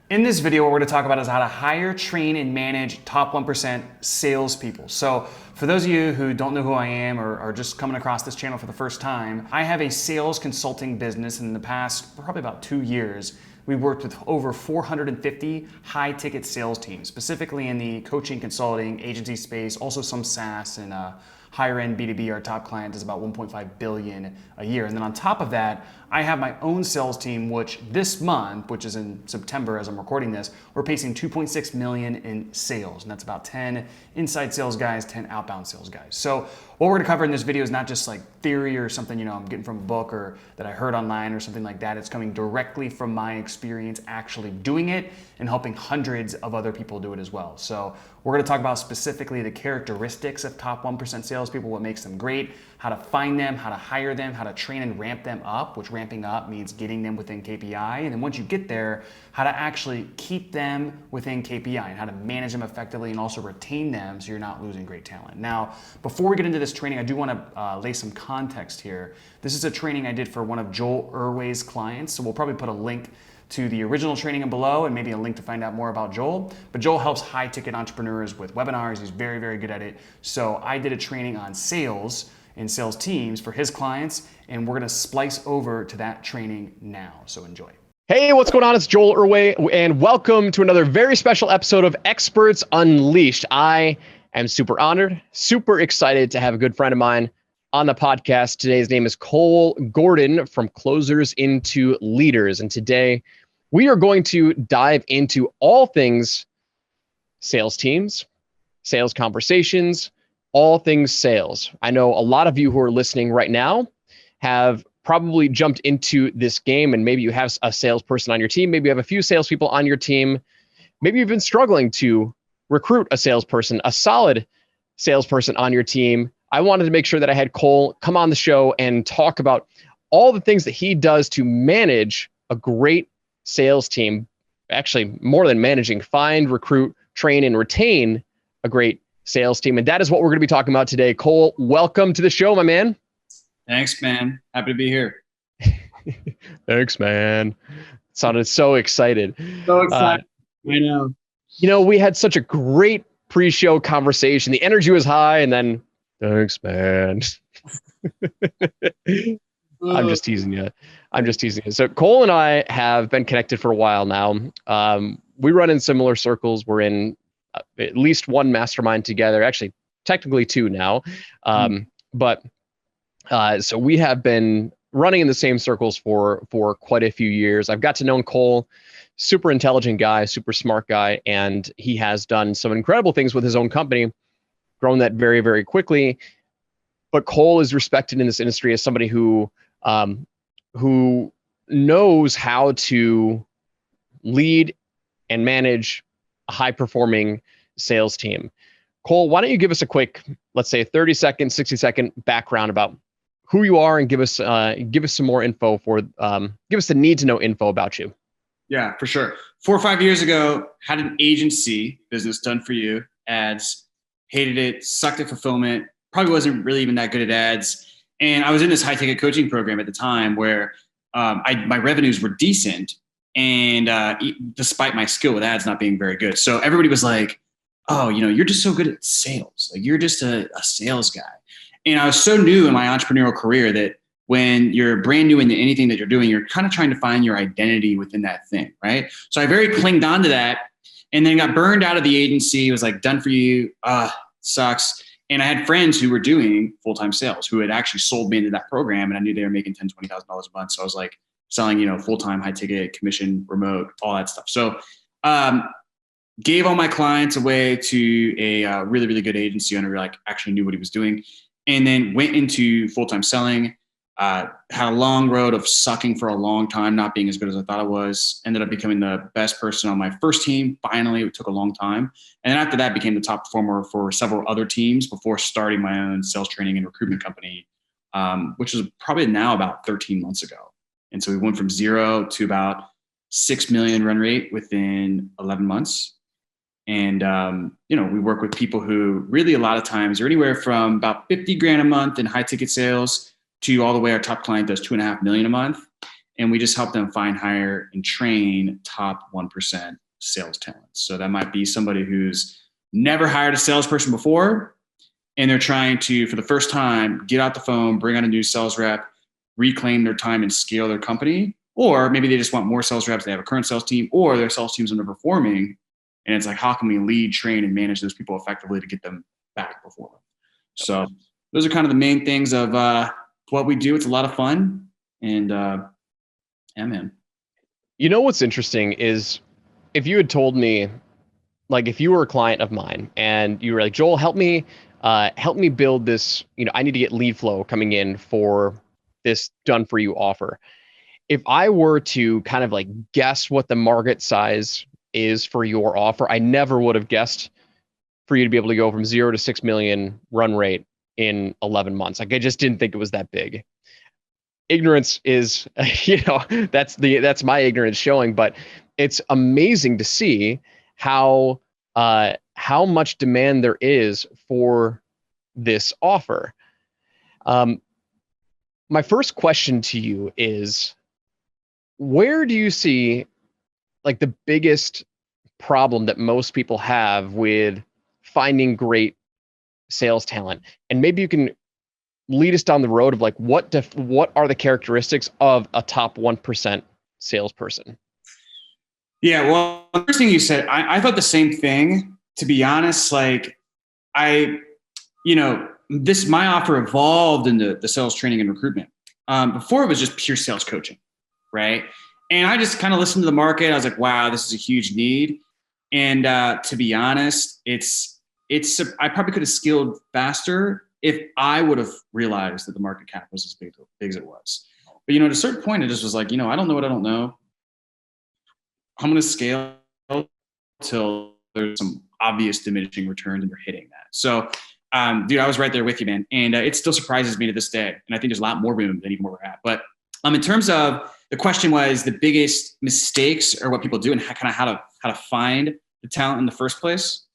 In this video, what we're going to talk about is how to hire, train, and manage top 1% salespeople. So for those of you who don't know who I am or are just coming across this channel for the first time, I have a sales consulting business. And in the past, probably about 2 years, we've worked with over 450 high ticket sales teams, specifically in the coaching, consulting, agency space, also some SaaS and higher end B2B. Our top client does about 1.5 billion a year. And then on top of that, I have my own sales team, which this month, which is in September as I'm recording this, we're pacing 2.6 million in sales. And that's about 10 inside sales guys, 10 outbound sales guys. So what we're gonna cover in this video is not just like theory or something, I'm getting from a book or that I heard online or something like that. It's coming directly from my experience actually doing it and helping hundreds of other people do it as well. So we're gonna talk about specifically the characteristics of top 1% salespeople, what makes them great, how to find them, how to hire them, how to train and ramp them up, which ramping up means getting them within KPI. And then once you get there, how to actually keep them within KPI and how to manage them effectively and also retain them so you're not losing great talent. Now, before we get into this training, I do want to lay some context here. This is a training I did for one of Joel Irway's clients. So we'll probably put a link to the original training below and maybe a link to find out more about Joel. But Joel helps high ticket entrepreneurs with webinars. He's very, very good at it. So I did a training on sales and sales teams for his clients, and we're gonna splice over to that training now. So enjoy. Hey, what's going on? It's Joel Irway, and welcome to another very special episode of Experts Unleashed. I am super honored, super excited to have a good friend of mine on the podcast. Today's name is Cole Gordon from Closers into Leaders. And today we are going to dive into all things sales teams, sales conversations, all things sales. I know a lot of you who are listening right now have probably jumped into this game, and maybe you have a salesperson on your team. Maybe you have a few salespeople on your team. Maybe you've been struggling to recruit a salesperson, a solid salesperson on your team. I wanted to make sure that I had Cole come on the show and talk about all the things that he does to manage a great sales team. Actually, more than managing, find, recruit, train, and retain a great sales team. And that is what we're going to be talking about today. Cole, welcome to the show, my man. Thanks, man. Happy to be here. Thanks, man. Sounded so excited. So excited. I know. We had such a great pre-show conversation. The energy was high, and then, thanks, man. I'm just teasing you. So Cole and I have been connected for a while now. We run in similar circles. We're in at least one mastermind together, actually technically two now. So we have been running in the same circles for quite a few years. I've got to know Cole, super intelligent guy, super smart guy, and he has done some incredible things with his own company, grown that very, very quickly. But Cole is respected in this industry as somebody who knows how to lead and manage a high-performing sales team. Cole, why don't you give us a quick, let's say 30-second, 60-second background about who you are and give us some more info give us the need to know info about you. Yeah, for sure. 4 or 5 years ago, had an agency business done for you, ads, hated it, sucked at fulfillment, probably wasn't really even that good at ads. And I was in this high ticket coaching program at the time where my revenues were decent, and despite my skill with ads not being very good. So everybody was like, oh, you're just so good at sales. Like you're just a sales guy. And I was so new in my entrepreneurial career that when you're brand new into anything that you're doing, you're kind of trying to find your identity within that thing, right? So I very clinged on to that, and then got burned out of the agency. It was like, done for you, sucks. And I had friends who were doing full-time sales who had actually sold me into that program, and I knew they were making $10,000, $20,000 a month. So I was like selling, full-time, high ticket, commission, remote, all that stuff. So gave all my clients away to a really, really good agency owner who actually knew what he was doing. And then went into full-time selling, had a long road of sucking for a long time, not being as good as I thought I was, ended up becoming the best person on my first team. Finally, it took a long time. And then after that, became the top performer for several other teams before starting my own sales training and recruitment company, which was probably now about 13 months ago. And so we went from 0 to about 6 million run rate within 11 months. And, we work with people who really a lot of times are anywhere from about 50 grand a month in high ticket sales to all the way our top client does 2.5 million a month. and we just help them find, hire, and train top 1% sales talent. So that might be somebody who's never hired a salesperson before, and they're trying to, for the first time, get out the phone, bring on a new sales rep, reclaim their time and scale their company. Or maybe they just want more sales reps. They have a current sales team, or their sales team's underperforming. And it's like, how can we lead, train, and manage those people effectively to get them back performing? So those are kind of the main things of what we do. It's a lot of fun. And yeah, man. You know what's interesting is if you had told me, like if you were a client of mine and you were like, Joel, help me build this, I need to get lead flow coming in for this done for you offer. If I were to kind of like guess what the market size is for your offer, I never would have guessed for you to be able to go from 0 to 6 million run rate in 11 months. Like I just didn't think it was that big. Ignorance is, that's my ignorance showing, but it's amazing to see how much demand there is for this offer. My first question to you is, where do you see like the biggest problem that most people have with finding great sales talent? And maybe you can lead us down the road of like, what are the characteristics of a top 1% salesperson? Yeah, well, the first thing you said, I thought the same thing, to be honest. Like my offer evolved into the sales training and recruitment. Before it was just pure sales coaching, right? And I just kind of listened to the market. I was like, wow, this is a huge need. And to be honest, I probably could have scaled faster if I would have realized that the market cap was as big as it was. But, at a certain point, it just was like, I don't know what I don't know. I'm going to scale till there's some obvious diminishing returns and you're hitting that. So, dude, I was right there with you, man. And it still surprises me to this day. And I think there's a lot more room than even where we're at. But in terms of the question was the biggest mistakes or what people do and how to find the talent in the first place.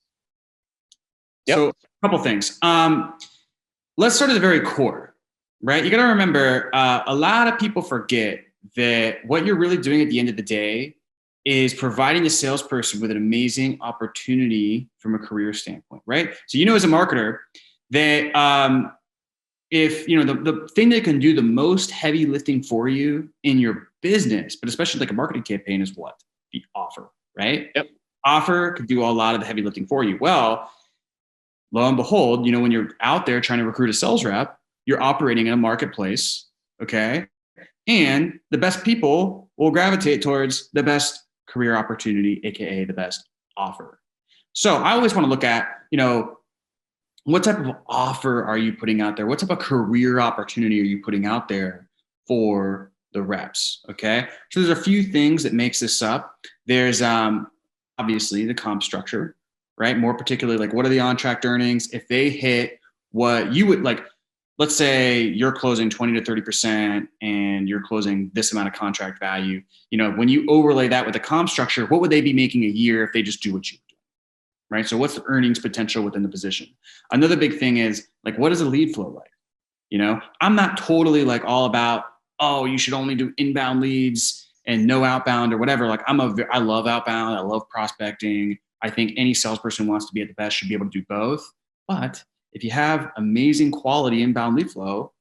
Yep. So a couple things. Let's start at the very core, right? You got to remember, a lot of people forget that what you're really doing at the end of the day is providing the salesperson with an amazing opportunity from a career standpoint, right? So, as a marketer that if, the thing that can do the most heavy lifting for you in your business, but especially like a marketing campaign, is what? The offer, right? Yep. Offer could do a lot of the heavy lifting for you. Well, lo and behold, when you're out there trying to recruit a sales rep, you're operating in a marketplace, okay? And the best people will gravitate towards the best career opportunity, AKA the best offer. So I always want to look at, what type of offer are you putting out there? What type of career opportunity are you putting out there for the reps, okay? So there's a few things that makes this up. There's obviously the comp structure, right? More particularly, like what are the on-track earnings? If they hit what you would like, let's say you're closing 20 to 30% and you're closing this amount of contract value. When you overlay that with the comp structure, what would they be making a year if they just do what you do, right? So what's the earnings potential within the position? Another big thing is like, what is a lead flow like? I'm not totally like all about, oh, you should only do inbound leads and no outbound or whatever. Like I love outbound. I love prospecting. I think any salesperson who wants to be at the best should be able to do both. But if you have amazing quality inbound lead flow,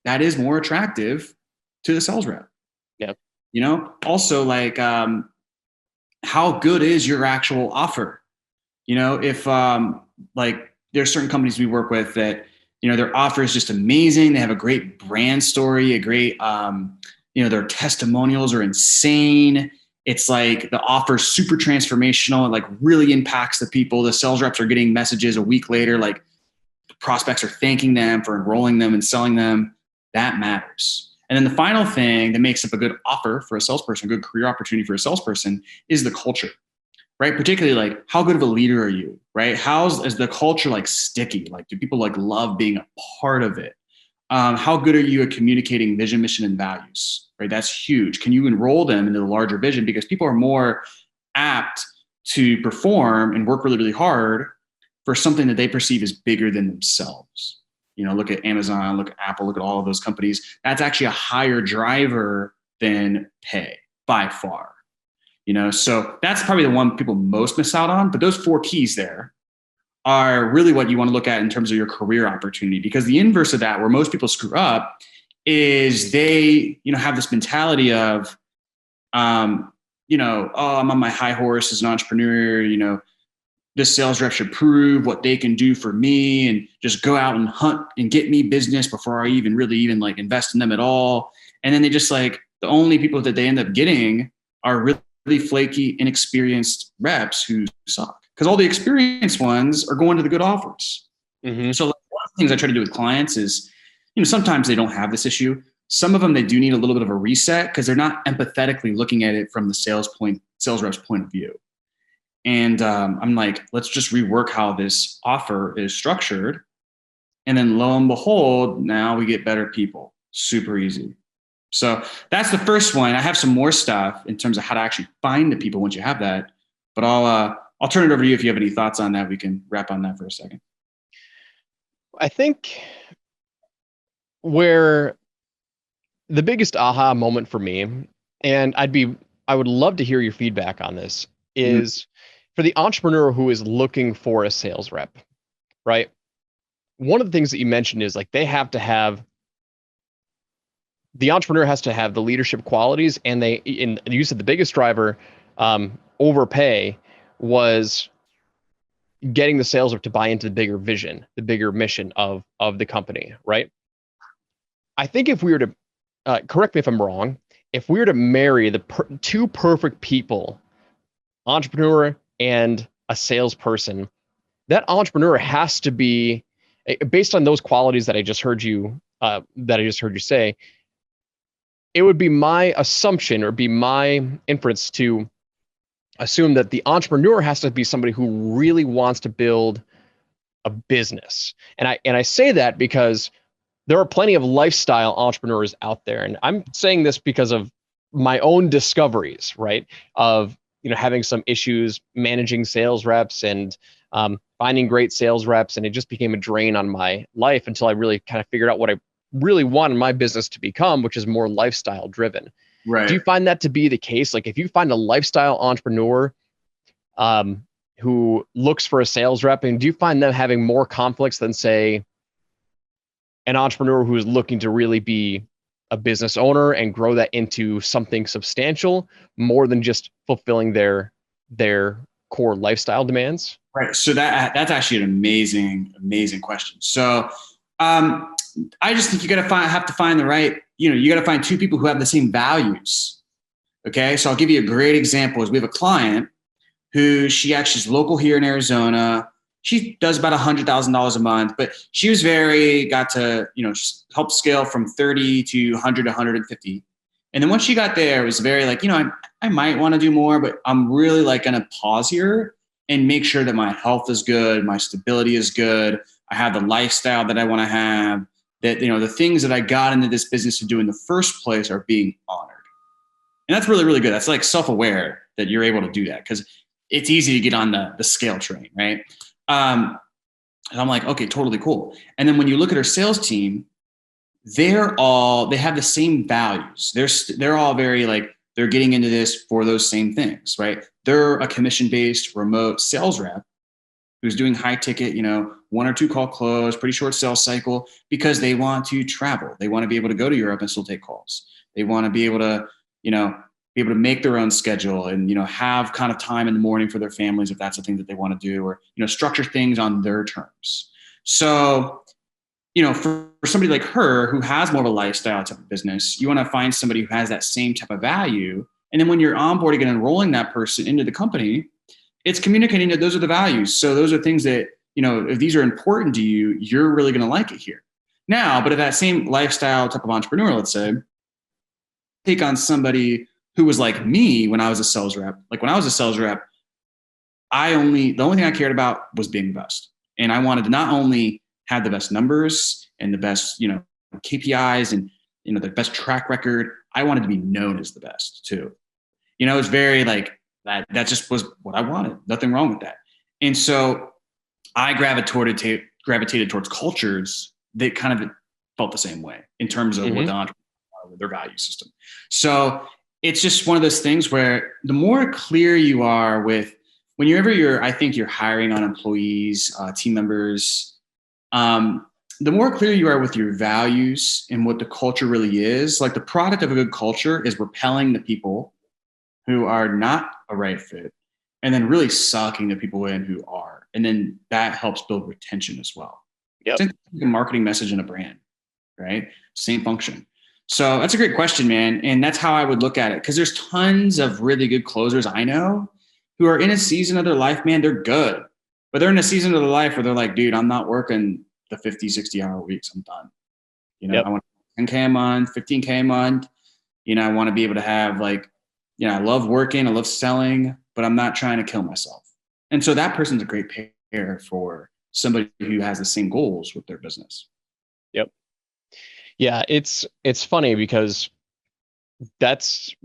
that is more attractive to the sales rep. Yep. Also like how good is your actual offer? If like there's certain companies we work with that, their offer is just amazing. They have a great brand story, a great, their testimonials are insane. It's like the offer is super transformational. It like really impacts the people. The sales reps are getting messages a week later, like prospects are thanking them for enrolling them and selling them. That matters. And then the final thing that makes up a good offer for a salesperson, a good career opportunity for a salesperson, is the culture, right? Particularly like how good of a leader are you, right? Is the culture like sticky? Like do people like love being a part of it? How good are you at communicating vision, mission, and values, right? That's huge. Can you enroll them into the larger vision? Because people are more apt to perform and work really, really hard for something that they perceive as bigger than themselves. Look at Amazon, look at Apple, look at all of those companies. That's actually a higher driver than pay by far. So that's probably the one people most miss out on. But those 4 keys there are really what you want to look at in terms of your career opportunity, because the inverse of that, where most people screw up, is they, have this mentality of, oh, I'm on my high horse as an entrepreneur, this sales rep should prove what they can do for me and just go out and hunt and get me business before I even like invest in them at all. And then they just the only people that they end up getting are really flaky, inexperienced reps who suck, because all the experienced ones are going to the good offers. Mm-hmm. So one of the things I try to do with clients is, sometimes they don't have this issue. Some of them, they do need a little bit of a reset because they're not empathetically looking at it from the sales rep's point of view. And I'm like, let's just rework how this offer is structured. And then lo and behold, now we get better people. Super easy. So that's the first one. I have some more stuff in terms of how to actually find the people once you have that. But I'll turn it over to you if you have any thoughts on that. We can wrap on that for a second. I think where the biggest aha moment for me, and I would love to hear your feedback on this, is for the entrepreneur who is looking for a sales rep, right? One of the things that you mentioned is the entrepreneur has to have the leadership qualities, and you said the biggest driver, overpay, was getting the sales rep to buy into the bigger vision, the bigger mission of the company, right? I think if we were to, correct me if I'm wrong, if we were to marry the 2 perfect people, entrepreneur and a salesperson, that entrepreneur has to be, based on those qualities that I just heard you say, it would be my assumption or be my inference to assume that the entrepreneur has to be somebody who really wants to build a business. And I say that because there are plenty of lifestyle entrepreneurs out there. And I'm saying this because of my own discoveries, right? Of, having some issues managing sales reps and finding great sales reps. And it just became a drain on my life until I really kind of figured out what I really wanted my business to become, which is more lifestyle driven. Right. Do you find that to be the case? Like, if you find a lifestyle entrepreneur who looks for a sales rep, and do you find them having more conflicts than, say, an entrepreneur who is looking to really be a business owner and grow that into something substantial, more than just fulfilling their core lifestyle demands? Right. So that's actually an amazing question. So I just think you have to find the right, you got to find 2 people who have the same values. Okay. So I'll give you a great example. Is we have a client who she's local here in Arizona. She does about $100,000 a month, but she was got to, help scale from 30 to 100 to 150. And then once she got there, it was very I might want to do more, but I'm really going to pause here and make sure that my health is good. My stability is good. I have the lifestyle that I want to have, that, the things that I got into this business to do in the first place are being honored. And that's really, really good. That's self-aware that you're able to do that, because it's easy to get on the scale train, right? And I'm like, okay, totally cool. And then when you look at her sales team, they have the same values. They're all very they're getting into this for those same things, right? They're a commission-based remote sales rep who's doing high ticket, 1 or 2 call close, pretty short sales cycle, because they want to travel. They want to be able to go to Europe and still take calls. They want to be able to, make their own schedule and, have kind of time in the morning for their families if that's the thing that they want to do, or, structure things on their terms. So, for somebody like her who has more of a lifestyle type of business, you want to find somebody who has that same type of value. And then when you're onboarding and enrolling that person into the company, it's communicating that those are the values. So those are things that, if these are important to you, you're really going to like it here. Now, but if that same lifestyle type of entrepreneur, let's say, take on somebody who was like me when I was a sales rep. When I was a sales rep, the only thing I cared about was being the best. And I wanted to not only have the best numbers and the best, KPIs and, the best track record, I wanted to be known as the best too. It was very that just was what I wanted. Nothing wrong with that. And so I gravitated towards cultures that kind of felt the same way in terms of what the entrepreneur their value system. So it's just one of those things where the more clear you are with whenever I think you're hiring on employees, team members, the more clear you are with your values and what the culture really is. Like the product of a good culture is repelling the people who are not a right fit and then really sucking the people in who are. And then that helps build retention as well. Yep. It's like a marketing message and a brand, right? Same function. So that's a great question, man. And that's how I would look at it. Because there's tons of really good closers I know who are in a season of their life, man, they're good. But they're in a season of their life where they're like, dude, I'm not working the 50, 60 hour weeks. I'm done. I want 10K a month, 15K a month. I want to be able to have like, I love working, I love selling, but I'm not trying to kill myself. And so that person's a great pair for somebody who has the same goals with their business. Yep. Yeah, it's funny because that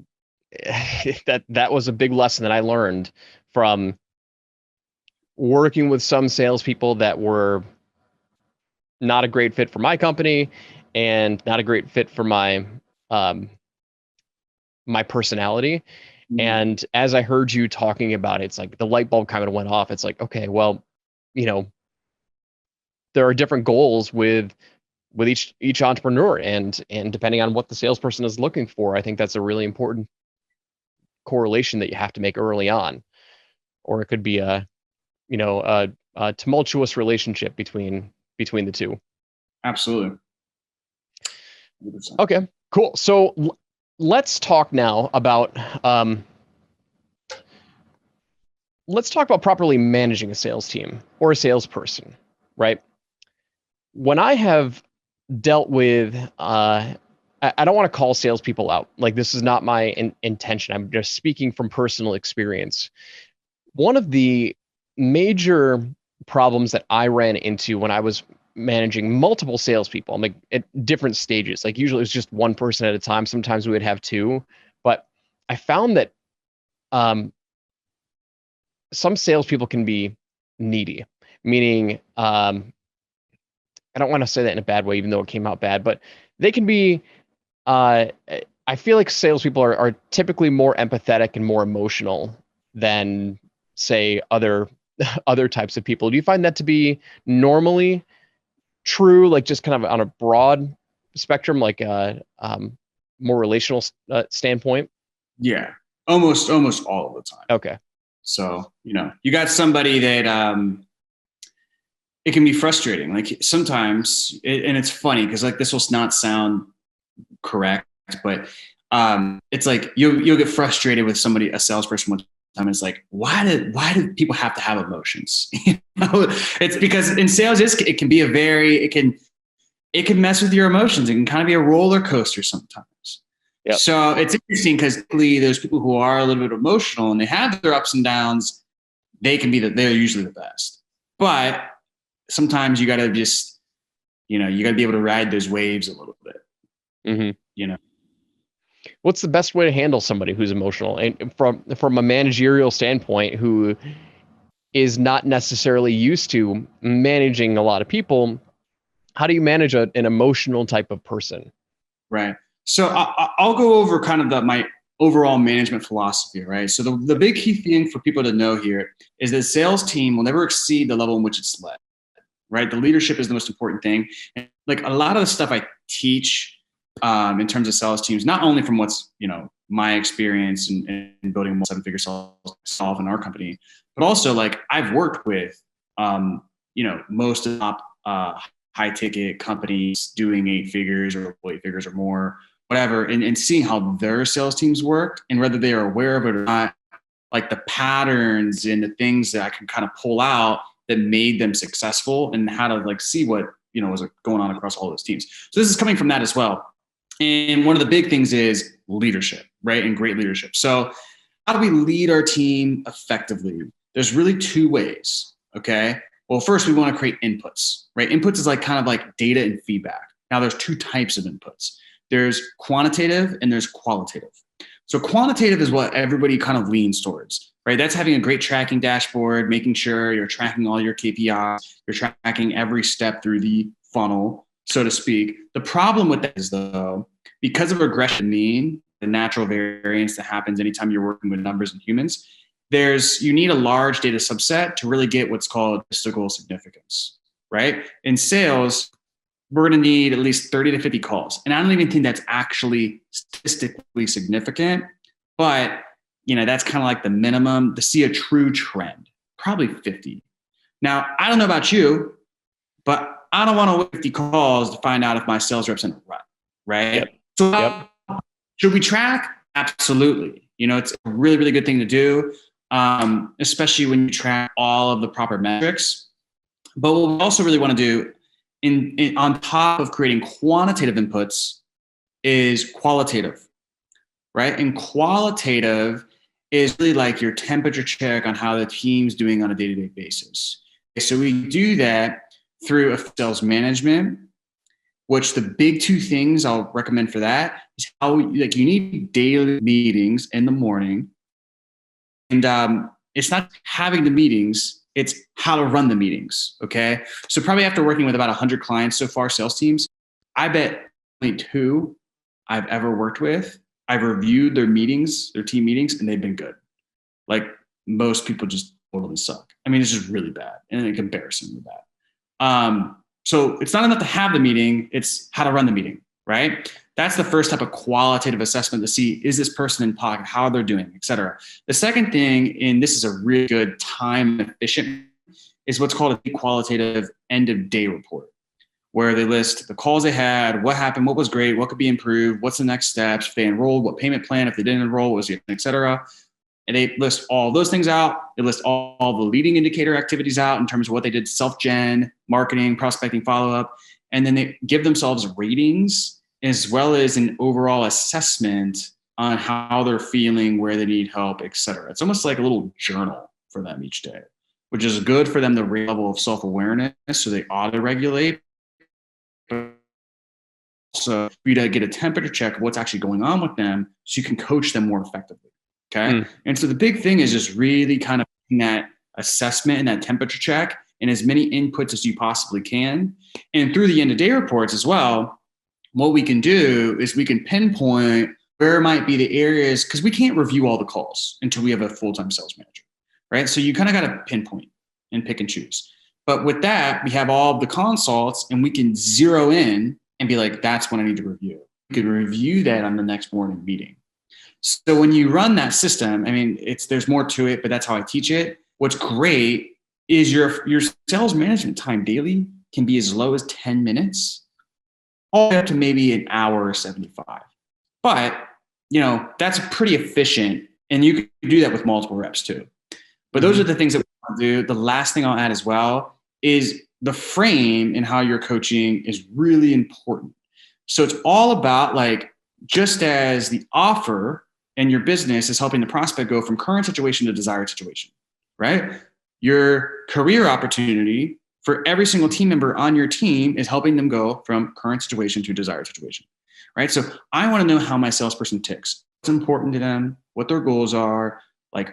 was a big lesson that I learned from working with some salespeople that were not a great fit for my company and not a great fit for my my personality. Mm-hmm. And as I heard you talking about it, it's like the light bulb kind of went off. It's like, okay, well, there are different goals with each entrepreneur, and depending on what the salesperson is looking for, I think that's a really important correlation that you have to make early on, or it could be a tumultuous relationship between the two. Absolutely. 100%. Okay, cool. So let's talk now about properly managing a sales team or a salesperson, right? When I have dealt with, I don't want to call salespeople out. Like, this is not my intention. I'm just speaking from personal experience. One of the major problems that I ran into when I was managing multiple salespeople, I'm like at different stages, like usually it was just one person at a time. Sometimes we would have two, but I found that some salespeople can be needy, meaning I don't want to say that in a bad way, even though it came out bad, but they can be, I feel like salespeople are typically more empathetic and more emotional than, say, other types of people. Do you find that to be normally true, like just kind of on a broad spectrum, like more relational standpoint? Yeah, almost all of the time. Okay. So, you got somebody that it can be frustrating. Like sometimes, and it's funny because like this will not sound correct, but it's like you'll get frustrated with a salesperson one time. It's like, why do people have to have emotions? It's because in sales, it can be it can mess with your emotions. It can kind of be a roller coaster sometimes. Yep. So it's interesting because there's people who are a little bit emotional and they have their ups and downs. They're usually the best, but sometimes you got to just, you got to be able to ride those waves a little bit. Mm-hmm. What's the best way to handle somebody who's emotional, and from a managerial standpoint, who is not necessarily used to managing a lot of people? How do you manage an emotional type of person? Right. So I'll go over kind of my overall management philosophy, right? So the big key thing for people to know here is that the sales team will never exceed the level in which it's led, right? The leadership is the most important thing. And like a lot of the stuff I teach in terms of sales teams, not only from what's, my experience in building a 7-figure sales in our company, but also like I've worked with, most of the top high ticket companies doing 8 figures or 8 figures or more, whatever, and seeing how their sales teams worked and whether they are aware of it or not, like the patterns and the things that I can kind of pull out that made them successful and how to like see what, was going on across all those teams. So this is coming from that as well. And one of the big things is leadership, right? And great leadership. So how do we lead our team effectively? There's really 2 ways, okay? Well, first we want to create inputs, right? Inputs is like kind of like data and feedback. Now there's 2 types of inputs. There's quantitative and there's qualitative. So quantitative is what everybody kind of leans towards, right? That's having a great tracking dashboard, making sure you're tracking all your KPIs, you're tracking every step through the funnel, so to speak. The problem with that is though, because of regression mean, the natural variance that happens anytime you're working with numbers and humans, you need a large data subset to really get what's called statistical significance, right? In sales, we're going to need at least 30 to 50 calls. And I don't even think that's actually statistically significant, but that's kind of like the minimum to see a true trend, probably 50. Now, I don't know about you, but I don't want to wait 50 calls to find out if my sales rep's in a rut, right? Yep. So should we track? Absolutely. It's a really, really good thing to do, especially when you track all of the proper metrics. But what we also really want to do on top of creating quantitative inputs is qualitative, right? And qualitative is really like your temperature check on how the team's doing on a day-to-day basis. So we do that through a sales management, which the big two things I'll recommend for that is how you need daily meetings in the morning. And it's not having the meetings, it's how to run the meetings. Okay. So probably after working with about 100 clients so far, sales teams, I bet only 2 I've ever worked with, I've reviewed their meetings, their team meetings, and they've been good. Like most people just totally suck. I mean, it's just really bad and in comparison with that. So it's not enough to have the meeting, it's how to run the meeting, right? That's the first type of qualitative assessment to see, is this person in pocket, how they're doing, et cetera. The second thing, and this is a really good time efficient, is what's called a qualitative end of day report, where they list the calls they had, what happened, what was great, what could be improved, what's the next steps, if they enrolled, what payment plan, if they didn't enroll, what was it, et cetera. And they list all those things out. They list all the leading indicator activities out in terms of what they did, self-gen, marketing, prospecting, follow-up. And then they give themselves ratings as well as an overall assessment on how they're feeling, where they need help, et cetera. It's almost like a little journal for them each day, which is good for them to raise level of self-awareness so they auto-regulate. So for you to get a temperature check of what's actually going on with them so you can coach them more effectively. Okay. And so the big thing is just really kind of putting that assessment and that temperature check in as many inputs as you possibly can. And through the end of day reports as well, what we can do is we can pinpoint where might be the areas, because we can't review all the calls until we have a full-time sales manager, right? So you kind of got to pinpoint and pick and choose. But with that, we have all of the consults and we can zero in and be like, that's what I need to review. We could review that on the next morning meeting. So when you run that system, I mean, there's more to it, but that's how I teach it. What's great is your sales management time daily can be as low as 10 minutes, all the way up to maybe an hour or 75. But, that's pretty efficient. And you can do that with multiple reps too. But those are the things that we want to do. The last thing I'll add as well is the frame and how you're coaching is really important. So it's all about just as the offer and your business is helping the prospect go from current situation to desired situation, right? Your career opportunity for every single team member on your team is helping them go from current situation to desired situation, right? So I want to know how my salesperson ticks, what's important to them, what their goals are,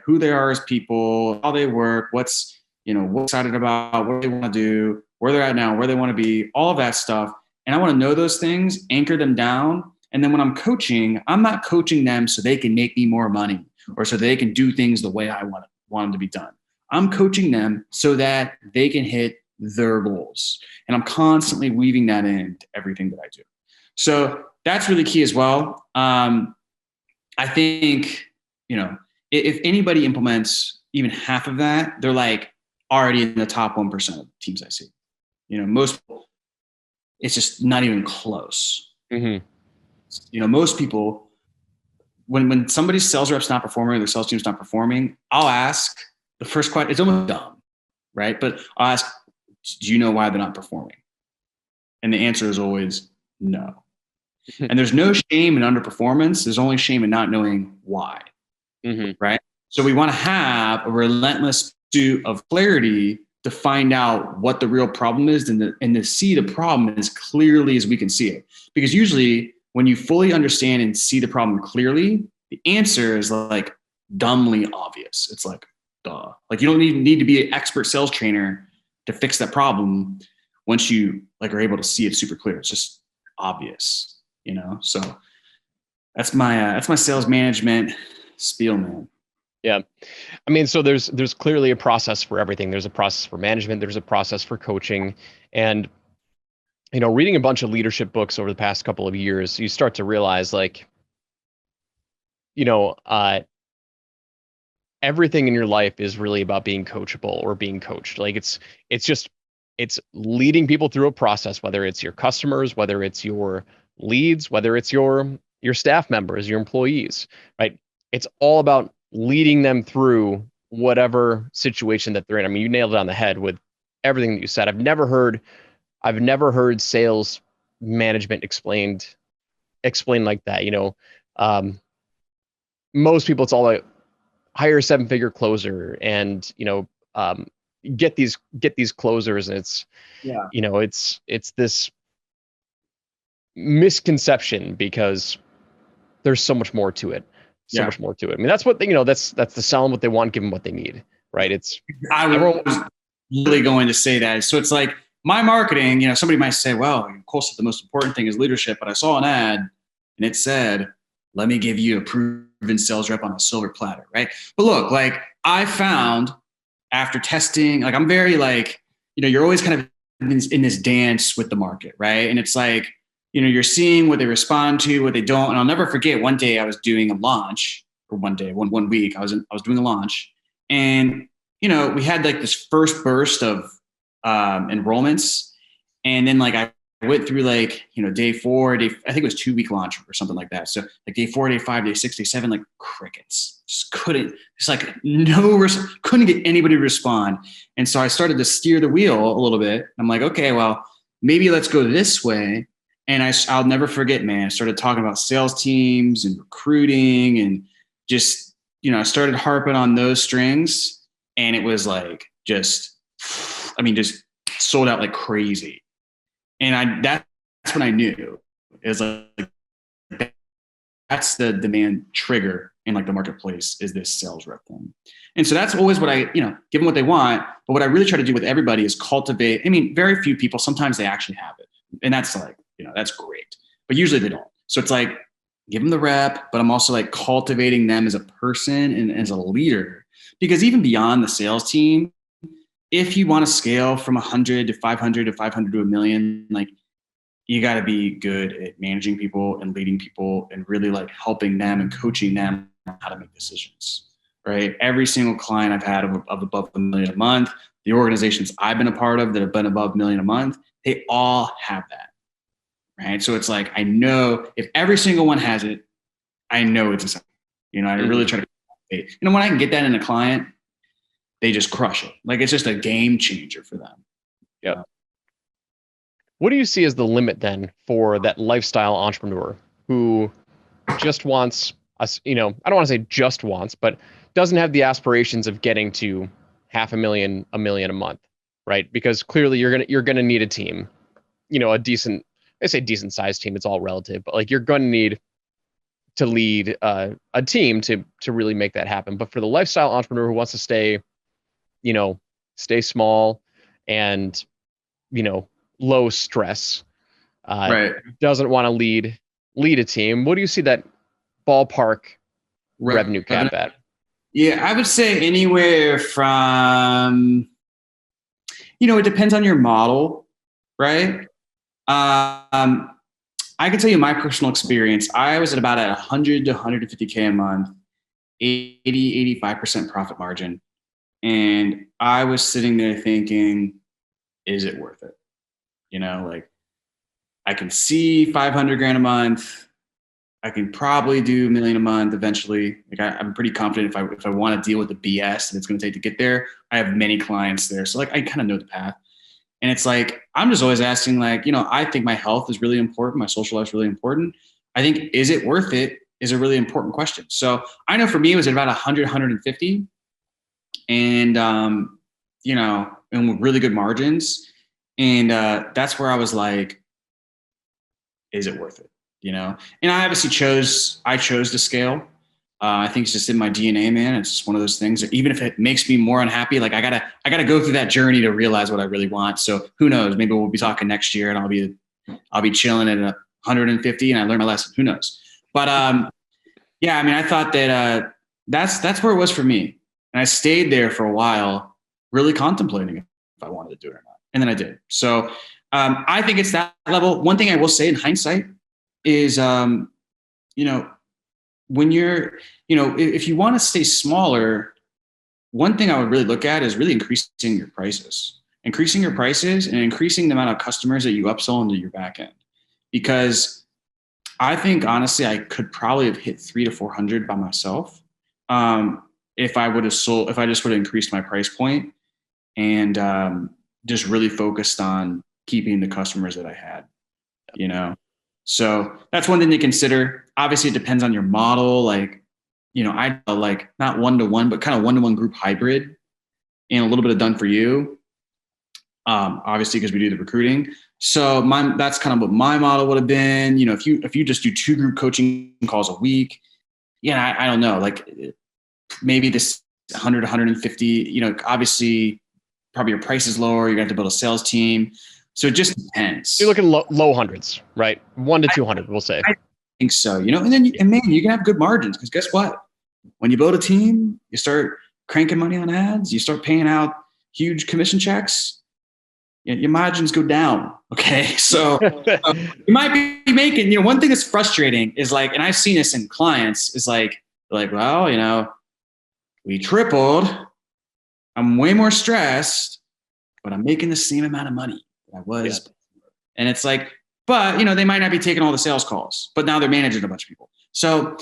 who they are as people, how they work, what's excited about, what they want to do, where they're at now, where they want to be, all of that stuff. And I want to know those things, anchor them down. And then when I'm coaching, I'm not coaching them so they can make me more money or so they can do things the way I want them to be done. I'm coaching them so that they can hit their goals. And I'm constantly weaving that into everything that I do. So that's really key as well. I think, if anybody implements even half of that, they're already in the top 1% of teams I see. Most people, it's just not even close. Mm-hmm. Most people, when somebody's sales rep's not performing, or their sales team's not performing, I'll ask the first question. It's almost dumb, right? But I'll ask, do you know why they're not performing? And the answer is always no. And there's no shame in underperformance. There's only shame in not knowing why, right? So we want to have a relentless pursuit of clarity to find out what the real problem is and to see the problem as clearly as we can see it. Because usually when you fully understand and see the problem clearly, the answer is dumbly obvious. It's duh. You don't need to be an expert sales trainer to fix that problem once you are able to see it super clear. It's just obvious, So That's my sales management spiel, man. Yeah. I mean, so there's clearly a process for everything. There's a process for management, there's a process for coaching. And, reading a bunch of leadership books over the past couple of years, you start to realize like, you know, uh, everything in your life is really about being coachable or being coached. Like it's leading people through a process, whether it's your customers, whether it's your leads, whether it's your staff members, your employees, right? It's all about leading them through whatever situation that they're in. I mean, you nailed it on the head with everything that you said. I've never heard sales management explained like that. Um, most people, it's all like hire a 7-figure closer and get these closers, and it's Yeah. it's this misconception because there's so much more to it. So Yeah. much more to it. I mean, that's what that's the selling what they want, give them what they need, right? It's I was really going to say that. So it's like my marketing, somebody might say, well, of course, the most important thing is leadership, but I saw an ad and it said, let me give you a proven sales rep on a silver platter, right? But look, like I found after testing, like I'm very like, you're always kind of in this dance with the market, right? And it's like, you're seeing what they respond to, what they don't. And I'll never forget one day I was doing a launch, or one week I was doing a launch, and we had like this first burst of enrollments, and then like I went through like day 4, I think it was 2-week launch or something like that. So like day 4, day 5, day 6, day 7, like crickets. Just couldn't. It's like couldn't get anybody to respond. And so I started to steer the wheel a little bit. I'm like, okay, well maybe let's go this way. And I'll never forget, man, I started talking about sales teams and recruiting and just, I started harping on those strings, and it was like, just sold out like crazy. And that's when I knew it was like, that's the demand trigger in like the marketplace, is this sales rep thing. And so that's always what I, give them what they want. But what I really try to do with everybody is cultivate. I mean, very few people, sometimes they actually have it. And that's like, that's great, but usually they don't. So it's like, give them the rep, but I'm also like cultivating them as a person and as a leader, because even beyond the sales team, if you want to scale from 100 to 500 to 500 to a million, like you got to be good at managing people and leading people and really like helping them and coaching them how to make decisions, right? Every single client I've had of above $1 million a month, the organizations I've been a part of that have been above $1 million a month, they all have that. Right. So it's like, I know if every single one has it, I know it's a sign. I really try to, when I can get that in a client, they just crush it. Like it's just a game changer for them. Yeah. What do you see as the limit then for that lifestyle entrepreneur who just wants us, I don't want to say just wants, but doesn't have the aspirations of getting to $500,000, $1 million a month, right? Because clearly you're gonna need a team, a decent, I say decent sized team, it's all relative, but like you're going to need to lead a team to really make that happen. But for the lifestyle entrepreneur who wants to stay small and, low stress, Right. doesn't want to lead a team, what do you see that ballpark revenue cap at? Yeah, I would say anywhere from, it depends on your model, right? I can tell you my personal experience. I was at about 100 to 150K a month, 85% profit margin. And I was sitting there thinking, is it worth it? Like I can see 500 grand a month. I can probably do $1 million a month eventually. Like I'm pretty confident if I want to deal with the BS that it's going to take to get there. I have many clients there. So like I kind of know the path. And it's like, I'm just always asking like, I think my health is really important. My social life is really important. I think, is it worth it is a really important question. So I know for me, it was at about 100, 150 and, and with really good margins. And that's where I was like, is it worth it? And I obviously chose to scale. I think it's just in my DNA, man. It's just one of those things that even if it makes me more unhappy, like I gotta go through that journey to realize what I really want. So who knows? Maybe we'll be talking next year and I'll be chilling at 150 and I learn my lesson. Who knows? But yeah, I mean, I thought that that's where it was for me. And I stayed there for a while, really contemplating if I wanted to do it or not. And then I did. So I think it's that level. One thing I will say in hindsight is, you know, when you're, if you want to stay smaller, one thing I would really look at is really increasing your prices and increasing the amount of customers that you upsell into your back end. Because I think honestly, I could probably have hit 300 to 400 by myself. If I just would have increased my price point and just really focused on keeping the customers that I had, So that's one thing to consider. Obviously, it depends on your model. Like, I like not one-to-one, but kind of one-to-one group hybrid and a little bit of done for you. Obviously, because we do the recruiting. So that's kind of what my model would have been. If you just do 2 group coaching calls a week, I don't know, like maybe this 100, 150, obviously probably your price is lower. You're going to have to build a sales team. So it just depends. You're looking low hundreds, right? 1 to 200, we'll say. I think so, and then, and man, you can have good margins because guess what? When you build a team, you start cranking money on ads, you start paying out huge commission checks, your margins go down. Okay. So you might be making, one thing that's frustrating is like, and I've seen this in clients is like, well, we tripled. I'm way more stressed, but I'm making the same amount of money that I was. Yeah. And it's like, but they might not be taking all the sales calls, but now they're managing a bunch of people. So,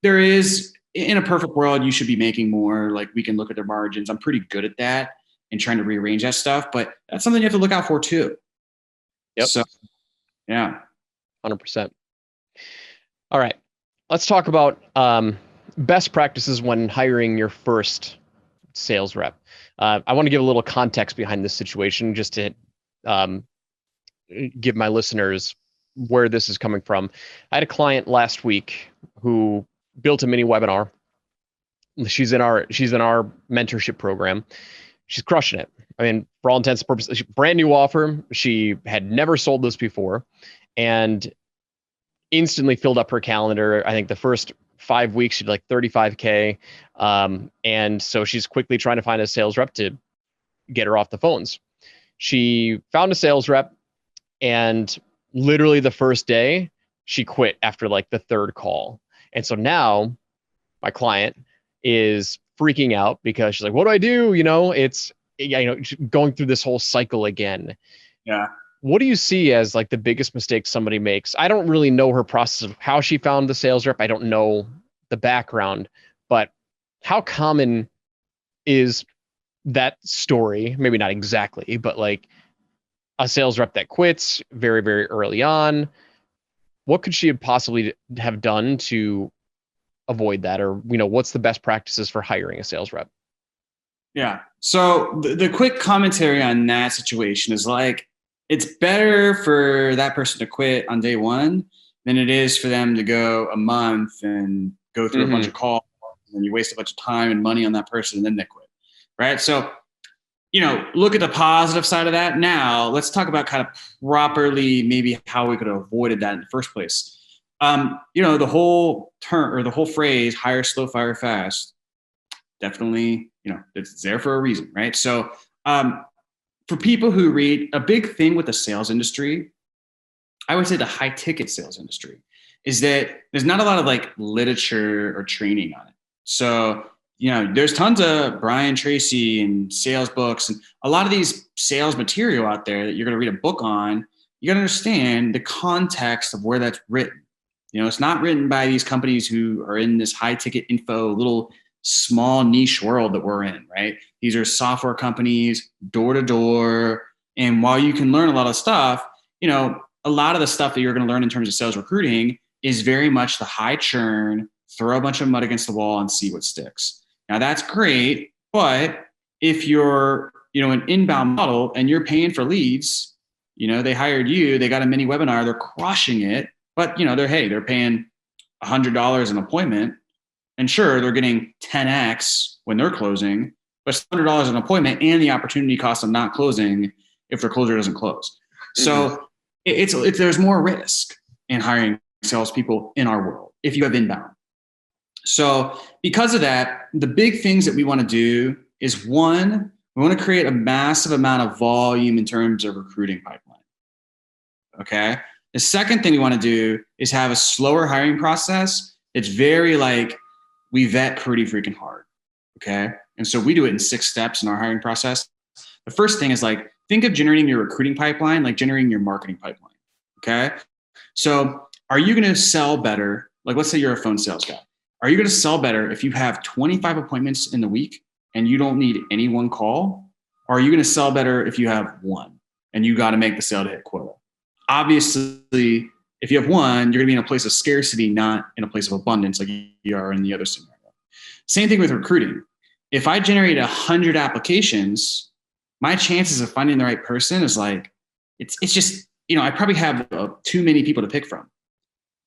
there is, in a perfect world, you should be making more. Like we can look at their margins. I'm pretty good at that and trying to rearrange that stuff, but that's something you have to look out for too. Yep. So, yeah. 100%. All right. Let's talk about best practices when hiring your first sales rep. I want to give a little context behind this situation just to give my listeners where this is coming from. I had a client last week who built a mini webinar. She's in our mentorship program. She's crushing it. I mean, for all intents and purposes, brand new offer. She had never sold this before and instantly filled up her calendar. I think the first 5 weeks, she did like 35K. And so she's quickly trying to find a sales rep to get her off the phones. She found a sales rep and literally the first day she quit after like the 3rd call. And so now my client is freaking out because she's like, what do I do? It's, going through this whole cycle again. Yeah. What do you see as like the biggest mistake somebody makes? I don't really know her process of how she found the sales rep. I don't know the background, but how common is that story? Maybe not exactly, but like a sales rep that quits very, very early on. What could she have possibly have done to avoid that? Or, what's the best practices for hiring a sales rep? Yeah. So the quick commentary on that situation is like, it's better for that person to quit on day 1 than it is for them to go a month and go through a bunch of calls and you waste a bunch of time and money on that person and then they quit. Right. So, look at the positive side of that. Now let's talk about kind of properly, maybe how we could have avoided that in the first place. The whole term or the whole phrase, hire slow, fire fast, definitely, it's there for a reason, right? So for people who read, a big thing with the sales industry, I would say the high ticket sales industry, is that there's not a lot of like literature or training on it. So, there's tons of Brian Tracy and sales books and a lot of these sales material out there that you're going to read a book on. You got to understand the context of where that's written. It's not written by these companies who are in this high ticket info, little small niche world that we're in, right? These are software companies, door to door. And while you can learn a lot of stuff, a lot of the stuff that you're going to learn in terms of sales recruiting is very much the high churn, throw a bunch of mud against the wall and see what sticks. Now that's great. But if you're, an inbound model and you're paying for leads, they hired you, they got a mini webinar, they're crushing it, but they're paying $100 an appointment. And sure, they're getting 10x when they're closing, but it's $100 an appointment and the opportunity cost of not closing if their closer doesn't close. So it's there's more risk in hiring salespeople in our world if you have inbound. So because of that, the big things that we want to do is one, we want to create a massive amount of volume in terms of recruiting pipeline. Okay. The second thing we want to do is have a slower hiring process. It's very like we vet pretty freaking hard. Okay. And so we do it in 6 steps in our hiring process. The first thing is like, think of generating your recruiting pipeline, like generating your marketing pipeline. Okay. So are you going to sell better? Like, let's say you're a phone sales guy. Are you going to sell better if you have 25 appointments in the week and you don't need any one call? Or are you going to sell better if you have one and you got to make the sale to hit quota? Obviously, if you have one, you're going to be in a place of scarcity, not in a place of abundance like you are in the other scenario. Same thing with recruiting. If I generate 100 applications, my chances of finding the right person is like, it's just, I probably have too many people to pick from,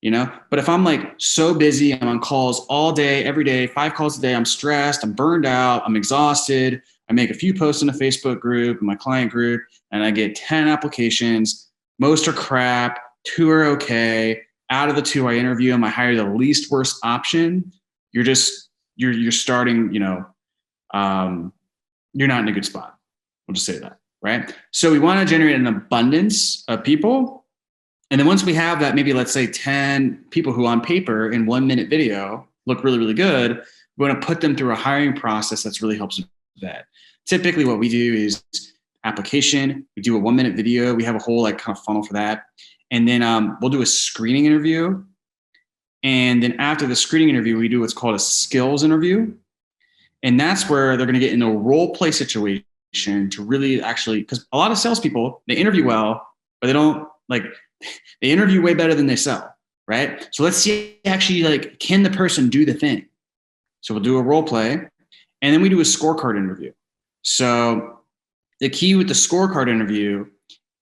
but if I'm like so busy, I'm on calls all day, every day, 5 calls a day, I'm stressed, I'm burned out, I'm exhausted. I make a few posts in a Facebook group, in my client group, and I get 10 applications. Most are crap, 2 are okay. Out of the 2 I interview them, I hire the least worst option. You're starting, you're not in a good spot. We'll just say that, right? So we want to generate an abundance of people. And then once we have that, maybe let's say 10 people who on paper in 1-minute video look really, really good, we want to put them through a hiring process that's really helps vet. Typically what we do is application, we do a 1-minute video. We have a whole like kind of funnel for that. And then we'll do a screening interview. And then after the screening interview, we do what's called a skills interview. And that's where they're going to get in a role play situation to really actually, because a lot of salespeople, they interview well, but they interview way better than they sell, right? So let's see actually like, can the person do the thing? So we'll do a role play and then we do a scorecard interview. So the key with the scorecard interview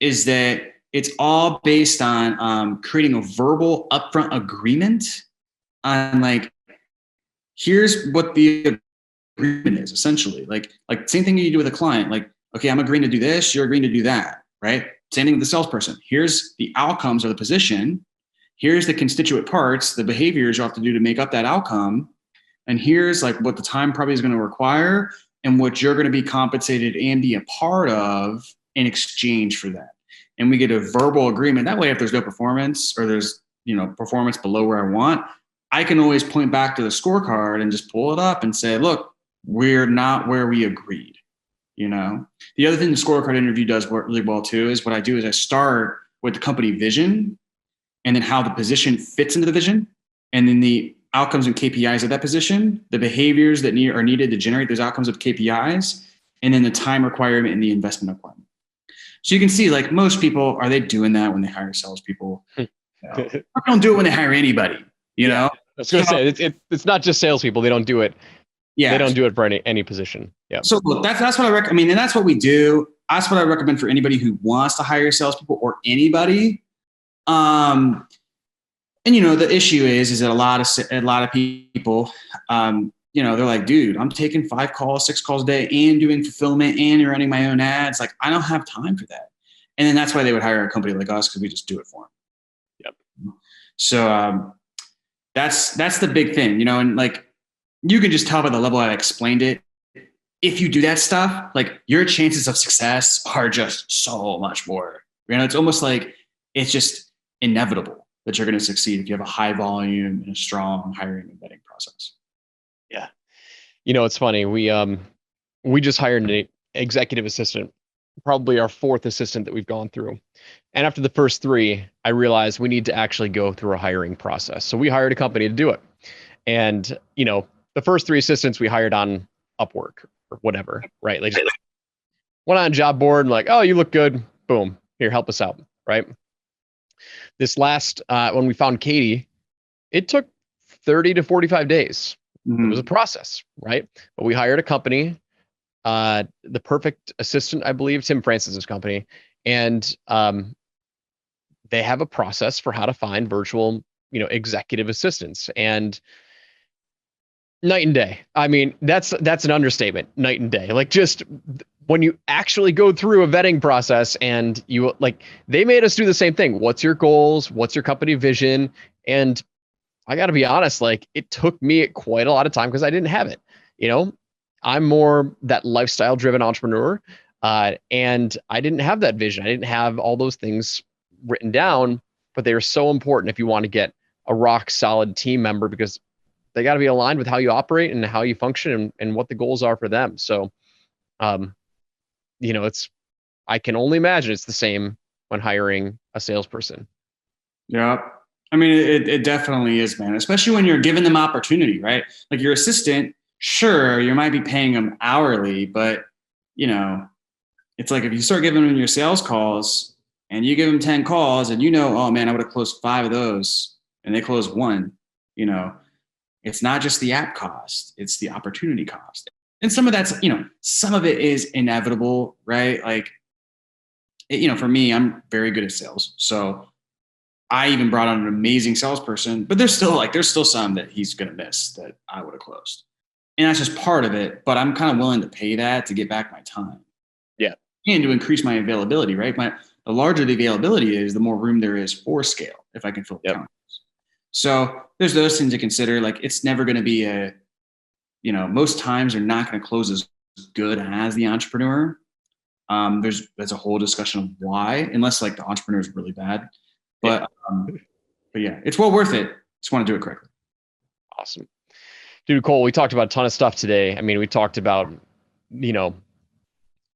is that it's all based on creating a verbal upfront agreement on like, here's what the agreement is essentially. Like same thing you do with a client. Like, okay, I'm agreeing to do this. You're agreeing to do that, right? Same thing with the salesperson. Here's the outcomes of the position. Here's the constituent parts, the behaviors you have to do to make up that outcome. And here's like what the time probably is going to require and what you're going to be compensated and be a part of in exchange for that. And we get a verbal agreement. That way, if there's no performance or there's, performance below where I want, I can always point back to the scorecard and just pull it up and say, look, we're not where we agreed. The other thing the scorecard interview does work really well too is what I do is I start with the company vision and then how the position fits into the vision and then the outcomes and KPIs of that position, the behaviors that are needed to generate those outcomes of KPIs, and then the time requirement and the investment requirement. So you can see like most people, are they doing that when they hire salespeople? They don't do it when they hire anybody, know? I was going to say, it's not just salespeople. They don't do it. Yeah. They don't do it for any position. Yeah. So look, that's what I recommend. And that's what we do. That's what I recommend for anybody who wants to hire salespeople or anybody. And the issue is that a lot of people, they're like, dude, I'm taking 5 calls, 6 calls a day and doing fulfillment and running my own ads. Like, I don't have time for that. And then that's why they would hire a company like us because we just do it for them. Yep. So that's the big thing, and like, you can just tell by the level I explained it. If you do that stuff, like your chances of success are just so much more. It's almost like it's just inevitable that you're going to succeed if you have a high volume and a strong hiring and vetting process. Yeah. It's funny. We just hired an executive assistant, probably our 4th assistant that we've gone through. And after the first 3, I realized we need to actually go through a hiring process. So we hired a company to do it. And, the first 3 assistants we hired on Upwork or whatever, right? Like, went on a job board and like, oh, you look good. Boom. Here, help us out. Right. This last, when we found Katie, it took 30 to 45 days. Mm-hmm. It was a process, right? But we hired a company, the perfect assistant, I believe, Tim Francis's company. And they have a process for how to find virtual, executive assistants. And night and day. I mean, that's an understatement. Night and day. Like, just when you actually go through a vetting process and you like, they made us do the same thing. What's your goals? What's your company vision? And I got to be honest, like it took me quite a lot of time because I didn't have it. You know, I'm more that lifestyle driven entrepreneur. And I didn't have that vision. I didn't have all those things written down, but they are so important if you want to get a rock solid team member, because they got to be aligned with how you operate and how you function and what the goals are for them. So, you know, I can only imagine it's the same when hiring a salesperson. Yeah. I mean, it definitely is, man, especially when you're giving them opportunity, right? Like your assistant, sure, you might be paying them hourly, but you know, it's like if you start giving them your sales calls and you give them 10 calls and oh man, I would have closed 5 of those and they close 1, it's not just the app cost, it's the opportunity cost. And some of that's, some of it is inevitable, right? Like, for me, I'm very good at sales. So I even brought on an amazing salesperson, but there's still some that he's going to miss that I would have closed. And that's just part of it. But I'm kind of willing to pay that to get back my time. Yeah. And to increase my availability, right? The larger the availability is, the more room there is for scale if I can fill the calendars. So there's those things to consider. Like it's never going to be most times they're not going to close as good as the entrepreneur. There's a whole discussion of why, unless like the entrepreneur is really bad. But yeah, it's well worth it. Just want to do it correctly. Awesome. Dude, Cole, we talked about a ton of stuff today. I mean, we talked about,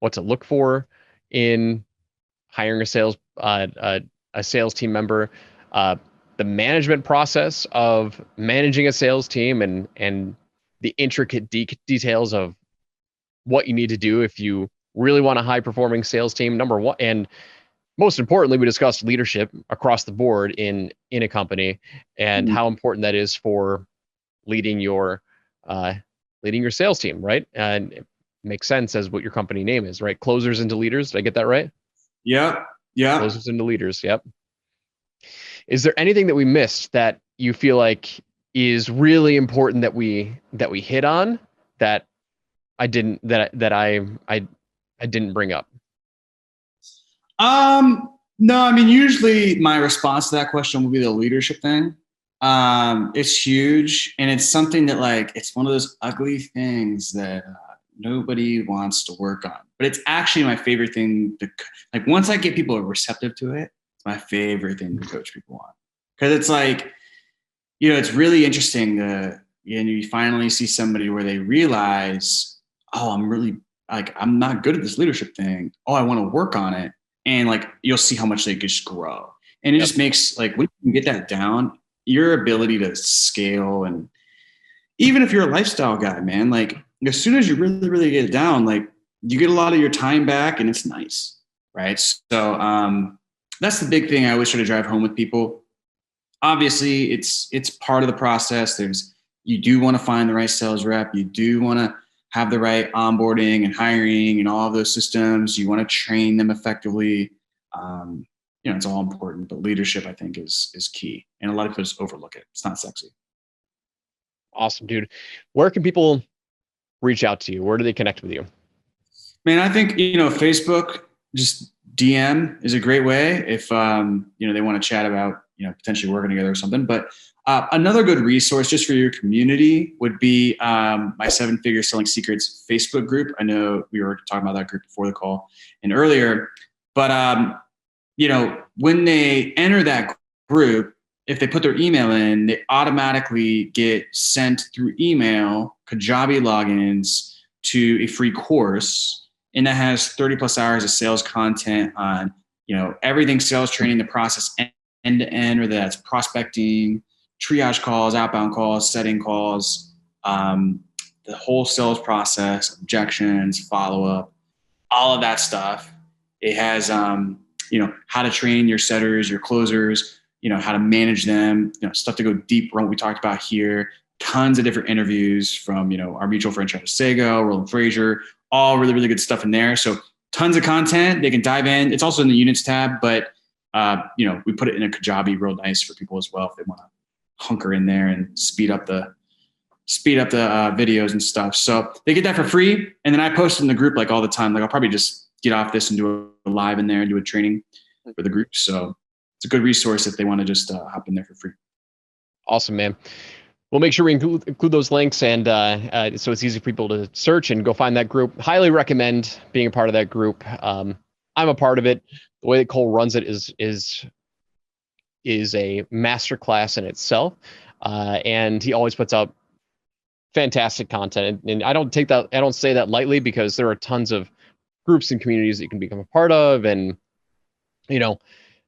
what to look for in hiring a sales team member, the management process of managing a sales team and the intricate details of what you need to do if you really want a high performing sales team, number one. And most importantly, we discussed leadership across the board in a company and how important that is for leading your sales team, right? And it makes sense as what your company name is, right? Closers into leaders. Did I get that right? Yeah. Yeah. Closers into leaders. Yep. Is there anything that we missed that you feel like is really important that we hit on that I didn't bring up? No, I mean, usually my response to that question would be the leadership thing. It's huge. And it's something that like, it's one of those ugly things that nobody wants to work on, but it's actually my favorite thing like once I get people receptive to it, it's my favorite thing to coach people on. Cause it's like, it's really interesting you finally see somebody where they realize, oh, I'm not good at this leadership thing. Oh, I want to work on it. And like, you'll see how much they just grow. And it just makes like, when you get that down, your ability to scale. And even if you're a lifestyle guy, man, like as soon as you really, really get it down, like you get a lot of your time back and it's nice. Right. So, that's the big thing I always try to drive home with people. Obviously it's part of the process. You do want to find the right sales rep. You do want to have the right onboarding and hiring and all of those systems. You want to train them effectively. It's all important, but leadership I think is key. And a lot of people just overlook it. It's not sexy. Awesome, dude. Where can people reach out to you? Where do they connect with you? Man, I think, Facebook, just DM is a great way if, they want to chat about, potentially working together or something. But another good resource just for your community would be my 7-Figure Selling Secrets Facebook group. I know we were talking about that group before the call and earlier, but, when they enter that group, if they put their email in, they automatically get sent through email Kajabi logins to a free course. And that has 30 plus hours of sales content on, everything sales training, the process end to end, whether that's prospecting, triage calls, outbound calls, setting calls, the whole sales process, objections, follow-up, all of that stuff. It has, how to train your setters, your closers, how to manage them, stuff to go deep on what we talked about here. Tons of different interviews from, our mutual friend, Travis Sago, Roland Frazier, all really, really good stuff in there. So tons of content. They can dive in. It's also in the units tab, but, we put it in a Kajabi real nice for people as well if they want to hunker in there and speed up the speed up the videos and stuff. So they get that for free. And then I post in the group like all the time. Like I'll probably just get off this and do a live in there and do a training for the group. So it's a good resource if they want to just hop in there for free. Awesome, man. We'll make sure we include those links, and so it's easy for people to search and go find that group. Highly recommend being a part of that group. I'm a part of it. The way that Cole runs it is a masterclass in itself, and he always puts out fantastic content. And I don't say that lightly, because there are tons of groups and communities that you can become a part of, and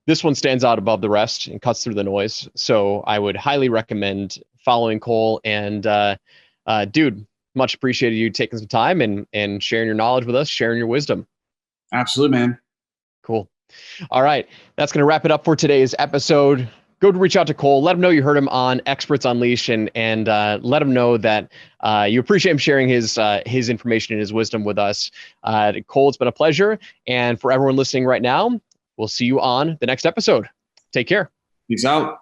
this one stands out above the rest and cuts through the noise. So I would highly recommend following Cole. And dude, much appreciated you taking some time and sharing your knowledge with us, sharing your wisdom. Absolutely, man. Cool. All right. That's going to wrap it up for today's episode. Go to reach out to Cole. Let him know you heard him on Experts Unleashed, and let him know that you appreciate him sharing his information and his wisdom with us. Cole, it's been a pleasure. And for everyone listening right now, we'll see you on the next episode. Take care. Peace out.